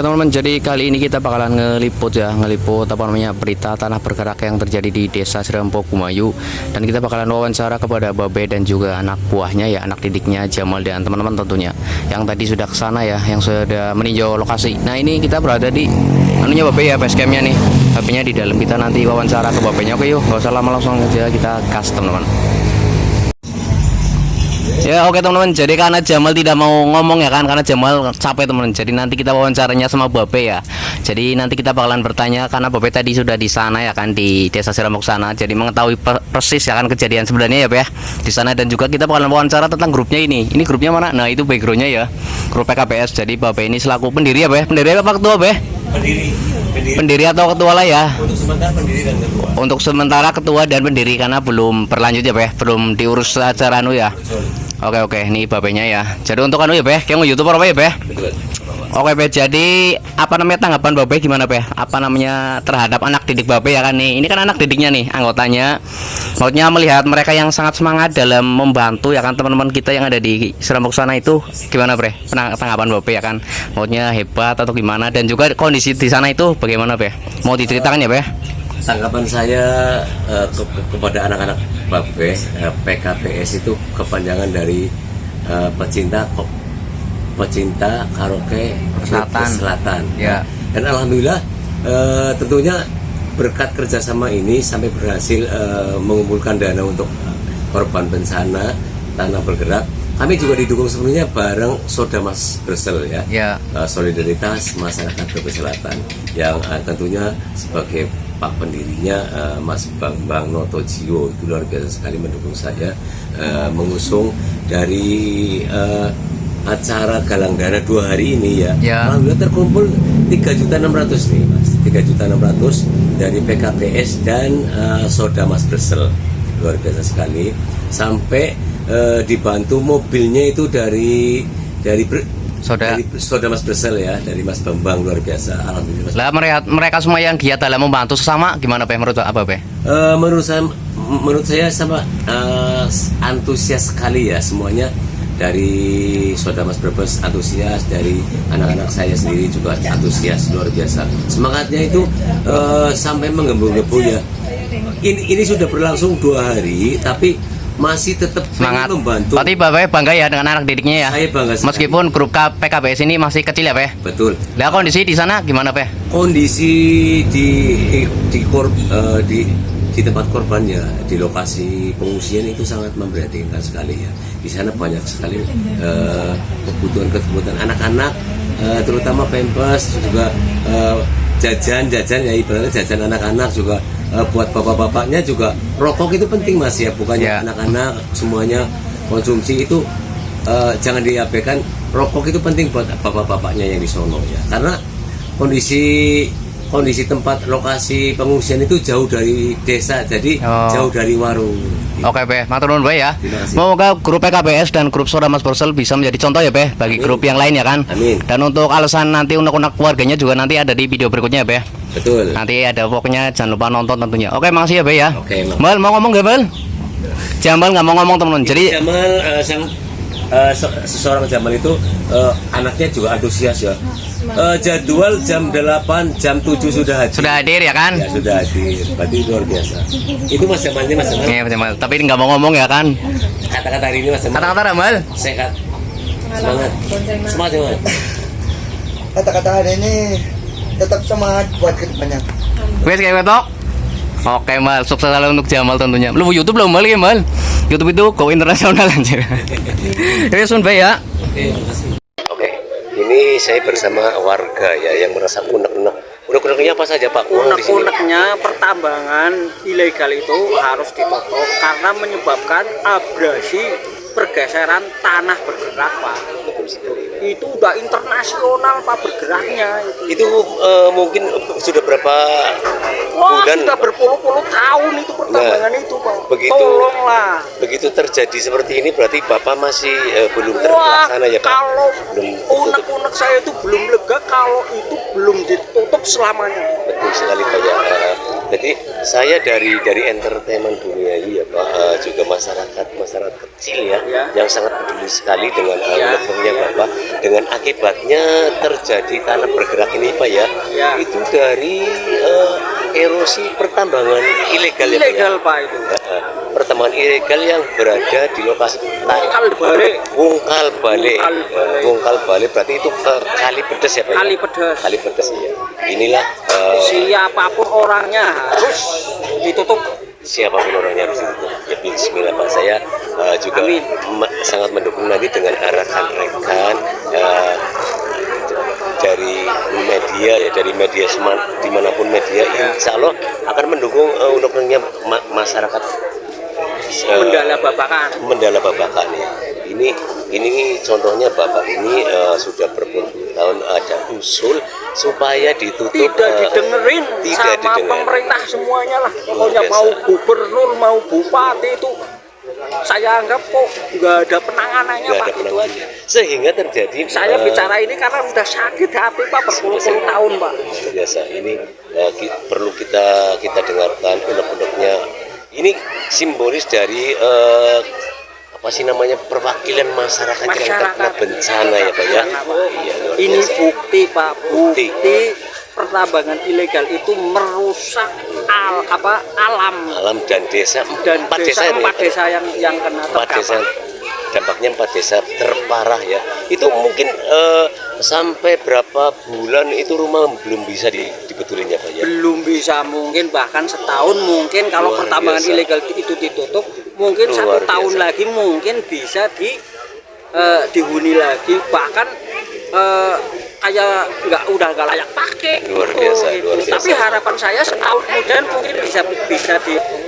Oke teman-teman, jadi kali ini kita bakalan ngeliput apa namanya, berita tanah bergerak yang terjadi di Desa Serempo Kumayu. Dan kita bakalan wawancara kepada Babe dan juga anak buahnya ya, anak didiknya Jamal dan teman-teman tentunya, yang tadi sudah kesana ya, yang sudah meninjau lokasi. Nah ini kita berada di anunya Babe ya, basecampnya nih, HP-nya di dalam. Kita nanti wawancara ke Babenya. Oke yuk, nggak usah lama, langsung aja kita gas teman-teman. Ya oke teman-teman, jadi karena Jamal tidak mau ngomong ya kan, karena Jamal capek teman-teman. Jadi nanti kita wawancaranya sama Babe ya. Jadi nanti kita bakalan bertanya, karena Babe tadi sudah di sana ya kan, di Desa Serempo sana. Jadi mengetahui persis ya kan kejadian sebenarnya ya Be ya, di sana. Dan juga kita bakalan wawancara tentang grupnya ini. Ini grupnya mana? Nah itu backgroundnya ya, grup PKPS. Jadi Babe ini selaku pendiri ya Be. Pendiri apa ketua Be? Pendiri atau ketua lah ya. Untuk sementara pendiri dan ketua. Untuk sementara ketua dan pendiri, karena belum berlanjut ya Be, belum diurus acara anu ya. Betul. Oke, ini Babenya ya. Jadi untuk anu ya Be, kayak mau YouTube apa ya Be? Betul. Oke Be, jadi apa namanya tanggapan Babe gimana Be? Apa namanya terhadap anak didik Babe ya kan nih? Ini kan anak didiknya nih, anggotanya. Maksudnya melihat mereka yang sangat semangat dalam membantu ya kan, teman-teman kita yang ada di Serempo sana itu gimana Bre? Tanggapan Babe ya kan? Maksudnya hebat atau gimana? Dan juga kondisi di sana itu bagaimana Be? Mau diceritakan ya Be? Tanggapan saya kepada anak-anak Babe, PKPS itu kepanjangan dari pecinta karaoke Selatan. Ya. Dan alhamdulillah tentunya berkat kerjasama ini sampai berhasil mengumpulkan dana untuk korban bencana tanah bergerak. Kami juga didukung sepenuhnya bareng Sodamas Bersel ya. Solidaritas Masyarakat Brebes Selatan yang tentunya sebagai Pak pendirinya Mas Bambang Notojiwo itu luar biasa sekali mendukung saya mengusung dari acara galang dana 2 hari ini ya. Alhamdulillah terkumpul 3.600.000 nih Mas, 3.600.000 dari PKPS dan Sodamas Bersel, luar biasa sekali. Sampai dibantu mobilnya itu dari Sodamas Bersel ya, dari Mas Bambang, luar biasa. Alhamdulillah. Lah mereka semua yang giat dalam membantu sesama gimana Be, menurut apa Be? Menurut saya sama antusias sekali ya semuanya. Dari Sodamas Brebes antusias, dari anak-anak saya sendiri juga antusias, luar biasa. Semangatnya itu sampai menggebu-gebu ya. Ini sudah berlangsung 2 hari, tapi masih tetap semangat membantu. Berarti Bapak bangga ya dengan anak didiknya ya. Saya bangga sekali. Meskipun grup PKBS ini masih kecil ya Be. Betul. Lah kondisi di sana gimana Be? Kondisi di tempat korbannya, di lokasi pengungsian itu sangat memprihatinkan sekali ya. Di sana banyak sekali kebutuhan anak-anak, terutama pampers, juga jajan ya, ibaratnya jajan anak-anak juga. Buat bapak-bapaknya juga rokok itu penting Mas ya, bukannya anak-anak semuanya konsumsi itu jangan diabaikan. Rokok itu penting buat bapak-bapaknya yang di sono ya, karena kondisi tempat lokasi pengungsian itu jauh dari desa, jadi jauh dari warung. Oke Be, matur nuwun Be ya. Semoga grup PKBS dan grup Sodamas Bersel bisa menjadi contoh ya Be bagi grup yang lain ya kan. Amin. Dan untuk alasan nanti unek-unek keluarganya juga nanti ada di video berikutnya Be. Betul. Nanti ada, pokoknya jangan lupa nonton tentunya. Oke, makasih ya Be ya. Oke. Mal mau ngomong gak Bal? Jamal nggak mau ngomong teman-teman. Jadi Jamal seseorang Jamal itu anaknya juga antusias ya. Jadwal jam 8, jam 7 sudah hadir. Sudah hadir ya kan? Ya sudah hadir. Berarti luar biasa. Itu Mas Jamalnya Mas Jamal. Iya Mas Jamal. Tapi nggak mau ngomong ya kan? Kata-kata hari ini Mas Jamal. Kata-kata Ramal. Sehat. Semangat. Semangat Jamal. Kata-kata hari ini tetap semangat buat kedepannya. Wes kayak betok. Oke Mal, sukses selalu untuk Jamal tentunya. Lu YouTube belum Mal ya Mal? YouTube itu go internasional anjir. Ya Sun Be ya. Oke, makasih. Oke, ini saya bersama warga ya yang merasa unek-unek. Unek-uneknya apa saja Pak? Unek-uneknya pertambangan ilegal itu harus ditutup karena menyebabkan abrasi pergeseran tanah bergerak Pak. Itu udah internasional Pak bergeraknya itu mungkin sudah berapa bulan? Sudah berpuluh-puluh tahun itu pertambangan itu Pak. Tolonglah. Begitu terjadi seperti ini berarti Bapak masih belum terlaksana ya Pak? Kalau unek-unek saya itu belum lega kalau itu belum ditutup selamanya. Betul sekali Pak ya. Jadi saya dari entertainment dunia ini ya Pak, juga masyarakat kecil ya, yang sangat peduli sekali dengan unek-uneknya Bapak, dengan akibatnya terjadi tanah bergerak ini Pak ya, itu dari erosi pertambangan ilegal ya Pak. Ilegal Pak itu. Pertambangan ilegal yang berada di lokasi Wungkal Bale berarti itu Kali Pedes ya Pak. Kali Pedes. Kali Pedes ya. Inilah Siapapun orangnya harus ditutup. siapapun orangnya harus ditutup. Ya bismillah Pak, saya juga sangat mendukung nanti dengan arahan rekan dari media dimanapun media, insya Allah akan mendukung undang-undangnya masyarakat Mendala Babakan ya. Ini contohnya Bapak ini sudah berpuluh-puluh tahun ada usul supaya ditutup, Tidak didengerin sama pemerintah semuanya lah. Pokoknya mau gubernur, mau bupati itu saya anggap kok nggak ada penanganannya Pak, itu aja. Sehingga terjadi Saya bicara ini karena sudah sakit hati Pak, berpuluh-puluh tahun Pak. biasa ini perlu kita dengarkan unek-uneknya. Ini simbolis dari apa sih namanya, perwakilan masyarakat yang terkena bencana ya Pak ya. Iya, luar Ini biasa. bukti Pak, bukti pertambangan ilegal itu merusak alam dan desa, dan empat empat desa yang kena desa, dampaknya 4 desa terparah ya. Itu mungkin sampai berapa bulan itu rumah belum bisa dibetulin ya Pak ya. Belum bisa, mungkin bahkan setahun mungkin kalau Luar pertambangan biasa. ilegal itu ditutup, mungkin Luar 1 tahun biasa. lagi mungkin bisa dihuni lagi, bahkan kayak udah nggak layak pakai. Luar gitu, biasa, gitu. luar biasa. Tapi harapan saya setahun kemudian mungkin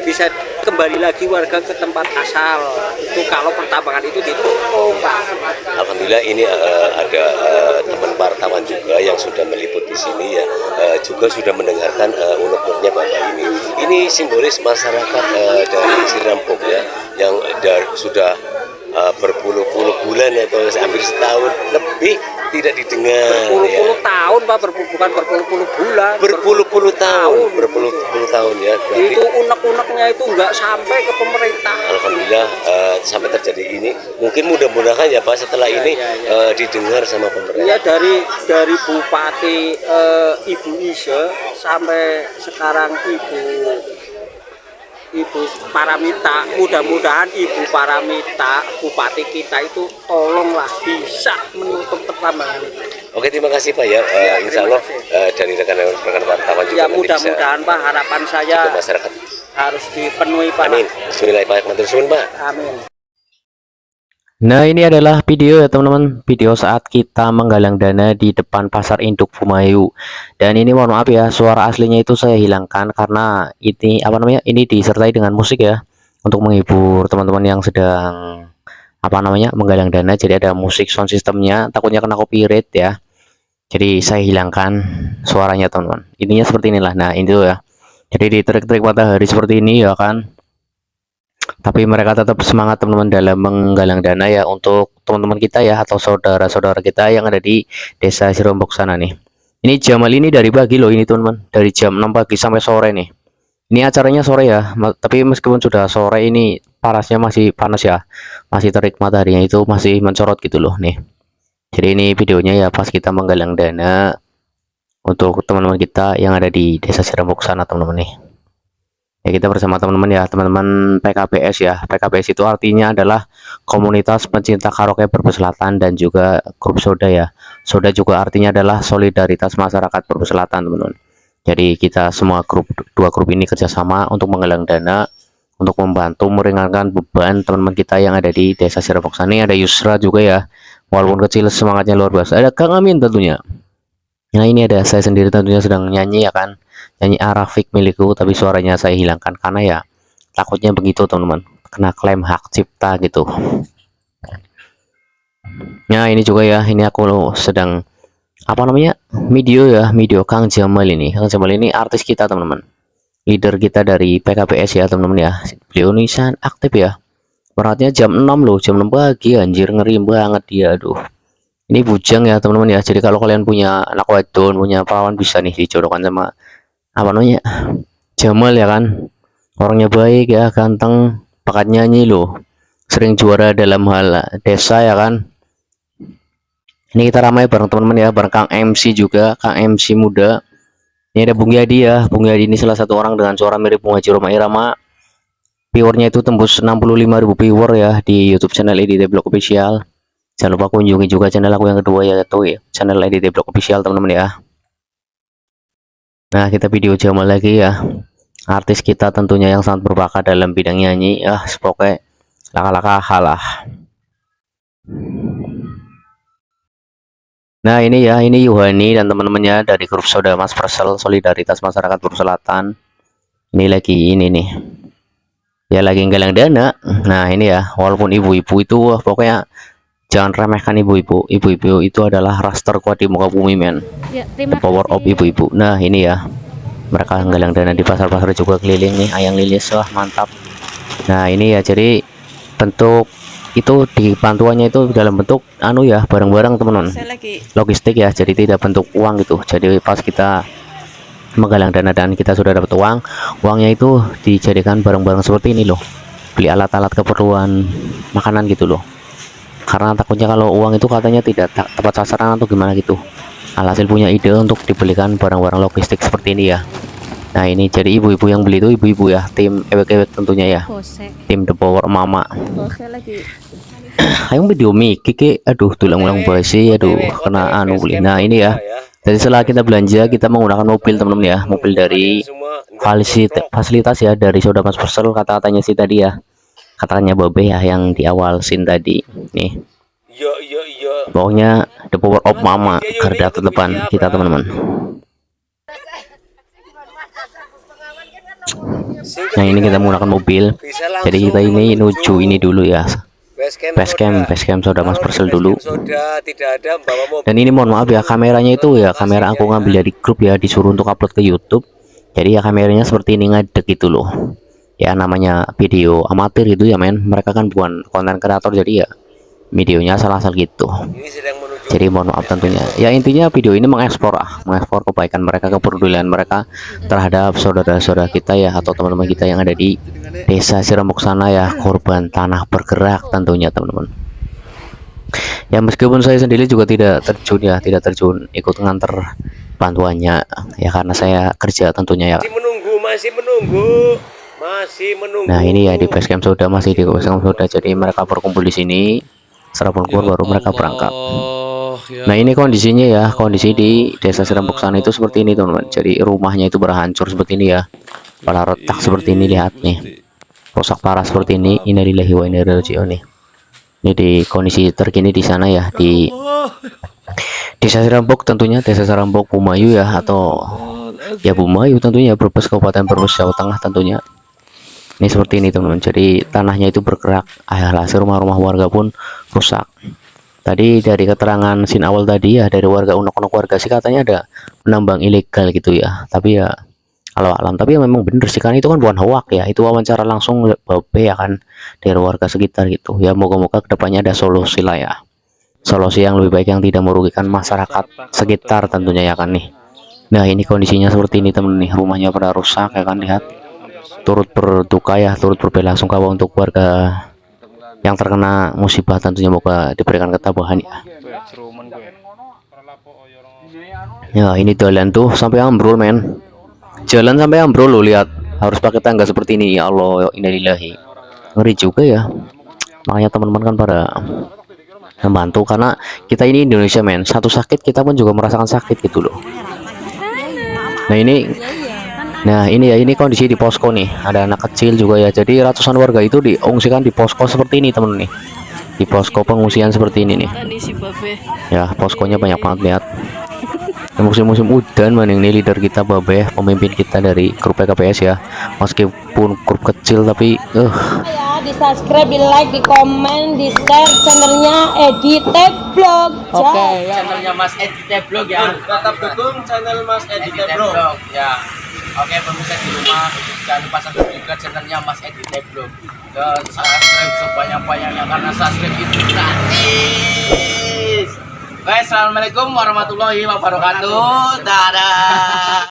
bisa kembali lagi warga ke tempat asal itu kalau pertambangan itu ditutup Pak. Alhamdulillah ini ada teman wartawan juga yang sudah meliput di sini ya, juga sudah mendengarkan unek-uneknya Bapak ini. Ini simbolis masyarakat dari Cirampok ya, yang sudah berpuluh-puluh bulan atau hampir setahun lebih tidak didengar Berpuluh-puluh ya. tahun Pak, bukan berpuluh-puluh bulan, Berpuluh-puluh tahun ya. Berarti itu unek-uneknya itu nggak sampai ke pemerintah. alhamdulillah sampai terjadi ini, mungkin mudah-mudahan ya Pak setelah ini didengar sama pemerintah. Iya, dari Bupati Ibu Ise sampai sekarang Ibu Paramita, mudah-mudahan Ibu Paramita, Bupati kita itu tolonglah bisa menutup pertambangan itu. Oke, terima kasih Pak ya. Insya Allah dari rekan-rekan wartawan juga Ya nanti bisa mudah-mudahan Pak, harapan saya ke masyarakat. harus dipenuhi Pak. Amin. Bismillahirrahmanirrahim Pak. Amin. Nah, ini adalah video ya teman-teman, video saat kita menggalang dana di depan pasar induk Bumayu. Dan ini mohon maaf ya, suara aslinya itu saya hilangkan karena ini ini disertai dengan musik ya, untuk menghibur teman-teman yang sedang menggalang dana. Jadi ada musik sound systemnya, takutnya kena copyright ya. Jadi saya hilangkan suaranya teman-teman. Intinya seperti inilah. Nah, itu ya. Jadi di terik-terik matahari seperti ini ya kan. Tapi mereka tetap semangat teman-teman dalam menggalang dana ya untuk teman-teman kita ya, atau saudara-saudara kita yang ada di desa Cirampok sana nih. Ini Jamal ini dari pagi loh ini teman-teman, dari jam 6 pagi sampai sore nih. Ini acaranya sore ya, tapi meskipun sudah sore ini panasnya masih panas ya, masih terik mataharinya itu masih mencorot gitu loh nih. Jadi ini videonya ya pas kita menggalang dana untuk teman-teman kita yang ada di desa Cirampok sana teman-teman nih. Ya, kita bersama teman-teman ya, teman-teman PKBS ya. PKBS itu artinya adalah komunitas pencinta karaoke Brebes Selatan dan juga grup Soda ya. Soda juga artinya adalah solidaritas masyarakat Brebes Selatan teman-teman. Jadi kita semua dua grup ini kerjasama untuk menggalang dana untuk membantu meringankan beban teman-teman kita yang ada di desa Cirampok sana. Ada Yusra juga ya, walaupun kecil semangatnya luar biasa. Ada Kang Amin tentunya. Nah, ini ada saya sendiri tentunya sedang nyanyi ya kan, nyanyi Arafik milikku, tapi suaranya saya hilangkan karena ya takutnya begitu teman-teman, kena klaim hak cipta gitu. Nah, ini juga ya, ini aku sedang video Kang Jamal ini. Kang Jamal ini artis kita teman-teman, leader kita dari PKBS ya teman-teman ya. Beliau ini sangat aktif ya, beratnya jam 6 loh, jam 6 pagi anjir, ngeri banget dia. Aduh, ini bujang ya teman-teman ya. Jadi kalau kalian punya anak wadon, punya perawan, bisa nih dijodohkan sama Jamal ya kan, orangnya baik ya, ganteng, bakat nyanyi loh, sering juara dalam hal desa ya kan. Ini kita ramai bareng teman-teman ya, bareng Kang MC juga, Kang MC muda. Ini ada Bung Yadi ya, Bung Yadi ini salah satu orang dengan suara mirip Bung Haji Roma Irama. Viewernya itu tembus 65.000 viewer ya di YouTube channel EDT Vlog Official. Jangan lupa kunjungi juga channel aku yang kedua yaitu ya, channel EDT Vlog Official teman-teman ya. Nah, kita video Jamal lagi ya. Artis kita tentunya yang sangat berbakat dalam bidang nyanyi ya, pokoknya laka-laka halah. Nah, ini ya, ini Yuhani dan teman-temannya dari grup Soda Mas Persel Solidaritas Masyarakat Buru Selatan. Ini lagi ini nih. Ya lagi nggalang dana. Nah, ini ya, walaupun ibu-ibu itu pokoknya jangan remehkan ibu-ibu. Ibu-ibu itu adalah ras terkuat di muka bumi, men. Ya, The power of ibu-ibu. Nah, ini ya. Mereka nggalang dana di pasar-pasar juga keliling nih, ayang lilis, wah mantap. Nah, ini ya, jadi bentuk itu di bantuannya itu dalam bentuk anu ya, barang-barang teman-teman. Logistik ya, jadi tidak bentuk uang gitu. Jadi pas kita menggalang dana dan kita sudah dapat uang, uangnya itu dijadikan barang-barang seperti ini loh. Beli alat-alat keperluan makanan gitu loh. Karena takutnya kalau uang itu katanya tidak tepat sasaran atau gimana gitu. Alhasil punya ide untuk dibelikan barang-barang logistik seperti ini ya. Nah, ini jadi ibu-ibu yang beli itu ibu-ibu ya, tim ewek-ewek tentunya ya, tim The Power Mama. Ayo video Kiki, aduh tulang-ulang basi, aduh kena anu beli. Nah, ini ya. Jadi setelah kita belanja, kita menggunakan mobil teman-teman ya, mobil dari fasilitas ya dari Soda Mas Persel, kata-katanya sih tadi ya, katanya Babe ya yang di awal scene tadi nih. Pokoknya The Power of Mama, garda terdepan kita teman-teman. Nah, ini kita menggunakan mobil, jadi kita ini menuju ini dulu ya, Basecamp Soda Mas Persel dulu. Dan ini mohon maaf ya, kameranya itu ya kamera aku ngambil dari grup ya, disuruh untuk upload ke YouTube. Jadi ya kameranya seperti ini ngadek gitu loh. Ya namanya video amatir gitu ya men, mereka kan bukan konten kreator, jadi ya videonya asal-asal gitu. Jadi mohon maaf tentunya. Ya intinya video ini mengekspor kebaikan mereka, kepedulian mereka terhadap saudara-saudara kita ya, atau teman-teman kita yang ada di desa Sirembok sana ya, korban tanah bergerak tentunya teman-teman. Ya meskipun saya sendiri juga tidak terjun ikut nganter bantuannya ya, karena saya kerja tentunya ya. Masih menunggu. Nah, ini ya di Basecamp Soda, masih di Basecamp Soda. Jadi mereka berkumpul di sini, serapun keluar baru mereka berangkat. Nah, ini kondisinya ya, kondisi di desa Sirembok sana itu seperti ini teman-teman. Jadi rumahnya itu berhancur seperti ini ya, pada retak seperti ini, lihat nih, rusak parah seperti ini. Innalillahi wa inna ilaihi raji'un nih. Ini di kondisi terkini di sana ya, di desa Sirembok tentunya, desa Sirembok Bumayu ya, atau ya Bumayu tentunya, Brebes, Kabupaten Brebes, Jawa Tengah tentunya. Ini seperti ini teman-teman, jadi tanahnya itu bergerak, hasil rumah-rumah warga pun rusak. Tadi dari keterangan sin awal tadi ya, dari warga unok-unok warga sih katanya ada penambang ilegal gitu ya, tapi ya kalau alam, tapi ya memang bener sih, kan itu kan bukan hoak ya, itu wawancara langsung Babe ya kan dari warga sekitar gitu ya. Moga-moga kedepannya ada solusi lah ya, solusi yang lebih baik yang tidak merugikan masyarakat sekitar tentunya ya kan nih. Nah, ini kondisinya seperti ini temen nih, rumahnya pada rusak ya kan, lihat. Turut berduka ya, turut berbelasungkawa untuk warga yang terkena musibah tentunya, moga diberikan ketabahan ya. Ya, ini jalan tuh sampai ambrol men, jalan sampai ambrol lo, lihat, harus pakai tangga seperti ini. Ya Allah, innalillahi, ngeri juga ya. Makanya teman-teman kan pada membantu, karena kita ini Indonesia men, satu sakit kita pun juga merasakan sakit gitu loh. Nah ini ya, ini kondisi di posko nih, ada anak kecil juga ya. Jadi ratusan warga itu diungsikan di posko seperti ini temen nih, di posko pengungsian seperti ini nih ya. Poskonya banyak banget, lihat. Musim-musim udan maning nih, leader kita Babe, pemimpin kita dari grup PKPS ya, meskipun grup kecil tapi di subscribe, di like, di komen, di share channelnya EDT Vlog. Oke, channelnya Mas EDT Vlog ya. Tetap dukung channel Mas EDT Vlog ya. Oke, pemirsa di rumah, jangan lupa subscribe juga channelnya Mas EDT Vlog. Dan subscribe sebanyak-banyaknya, karena subscribe itu gratis. Oke, assalamualaikum warahmatullahi wabarakatuh. Dadah.